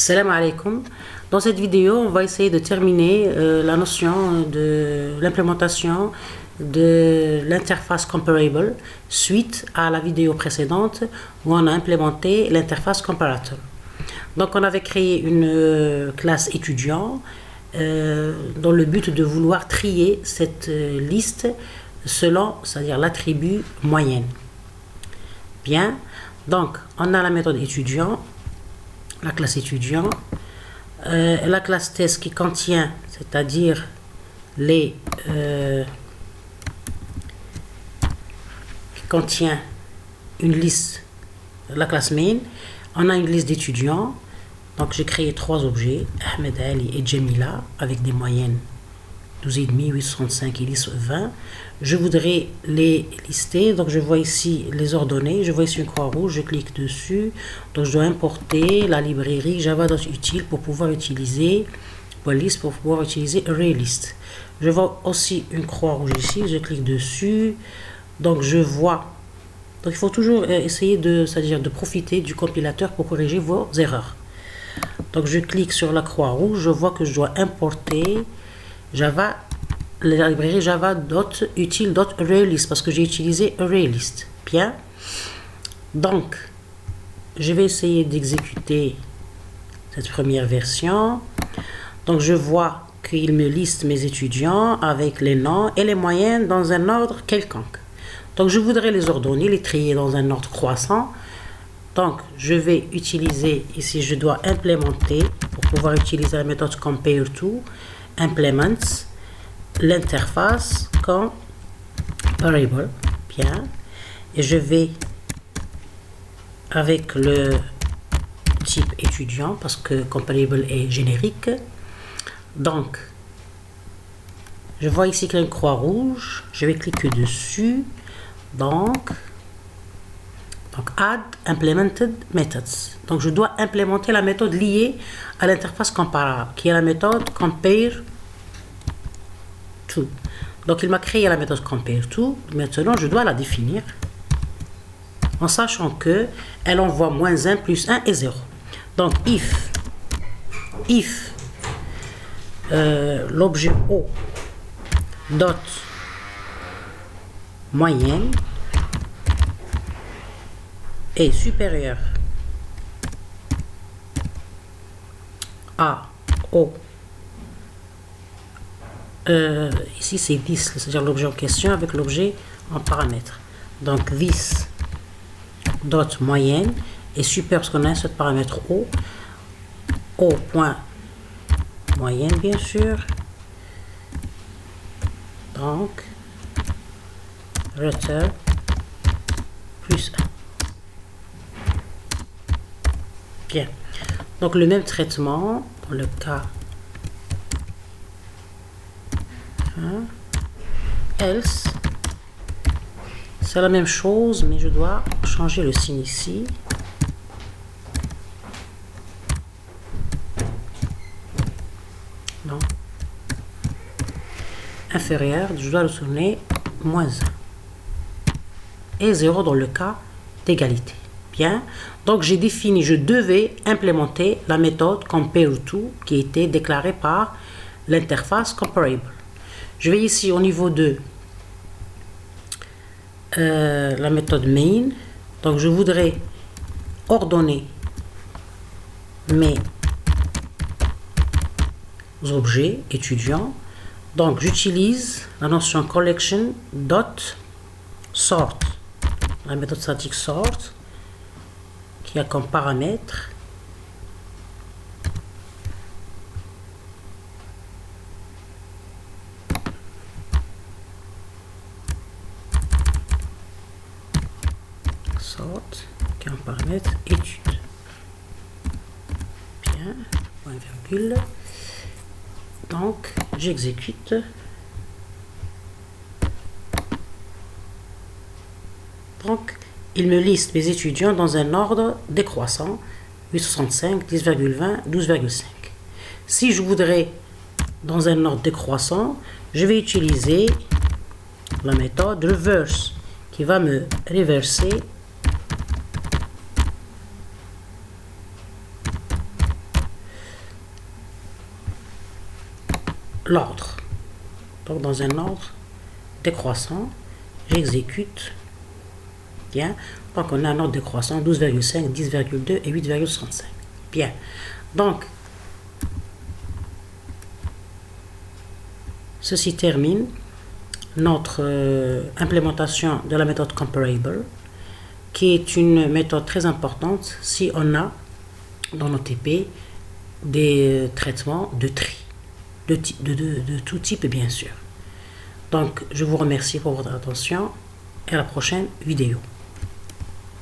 Salam alaikum. Dans cette vidéo, on va essayer de terminer la notion de l'implémentation de l'interface comparable suite à la vidéo précédente où on a implémenté l'interface comparator. Donc on avait créé une classe étudiant dans le but de vouloir trier cette liste selon, c'est-à-dire l'attribut moyenne. Bien, donc on a la méthode étudiant, la classe étudiant, la classe test qui contient, c'est-à-dire les qui contient une liste, la classe main. On a une liste d'étudiants, donc j'ai créé trois objets, Ahmed, Ali et Jamila, avec des moyennes 12,5, 865 et 20. Je voudrais les lister, donc je vois ici les ordonnées, je vois ici une croix rouge, je clique dessus, donc je dois importer la librairie java.util pour pouvoir utiliser ArrayList. Je vois aussi une croix rouge ici, je clique dessus, donc je vois, donc il faut toujours essayer c'est-à-dire de profiter du compilateur pour corriger vos erreurs. Donc je clique sur la croix rouge, je vois que je dois importer Java, la librairie java.util.ArrayList parce que j'ai utilisé ArrayList. Bien. Donc, je vais essayer d'exécuter cette première version. Donc, je vois qu'il me liste mes étudiants avec les noms et les moyennes dans un ordre quelconque. Donc, je voudrais les ordonner, les trier dans un ordre croissant. Donc, je vais utiliser, ici, je dois implémenter, pour pouvoir utiliser la méthode compareTo, implements l'interface comparable. Bien, et je vais avec le type étudiant parce que comparable est générique. Donc je vois ici qu'il y a une croix rouge, je vais cliquer dessus, donc add implemented methods. Donc je dois implémenter la méthode liée à l'interface comparable qui est la méthode compareTo. Donc il m'a créé la méthode compareTo. Maintenant je dois la définir en sachant que elle envoie -1, +1 et 0. Donc if l'objet O dot moyenne est supérieur à O, ici c'est this, c'est-à-dire l'objet en question avec l'objet en paramètre. Donc this dot moyenne est supérieur, parce qu'on a ce paramètre O, point moyenne bien sûr. Donc return +1. Bien. Donc le même traitement dans le cas else, c'est la même chose, mais je dois changer le signe ici. Non. Inférieur, je dois le tourner -1 et 0 dans le cas d'égalité. Bien, donc j'ai défini, je devais implémenter la méthode compareTo qui était déclarée par l'interface comparable. Je vais ici au niveau de la méthode main, donc je voudrais ordonner mes objets étudiants. Donc j'utilise la notion collection dot sort, la méthode statique sort qui a comme paramètre sort qui a un paramètre étude. Bien, point virgule. Donc j'exécute. Donc il me liste mes étudiants dans un ordre décroissant 865, 10,20, 12,5. Si je voudrais dans un ordre décroissant, je vais utiliser la méthode reverse qui va me reverser l'ordre. Donc dans un ordre décroissant, j'exécute. Bien. Donc on a un ordre décroissant 12,5, 10,2 et 8,65. Bien. Donc ceci termine notre implémentation de la méthode comparable, qui est une méthode très importante si on a dans nos TP des traitements de tri, de tout type bien sûr. Donc je vous remercie pour votre attention et à la prochaine vidéo.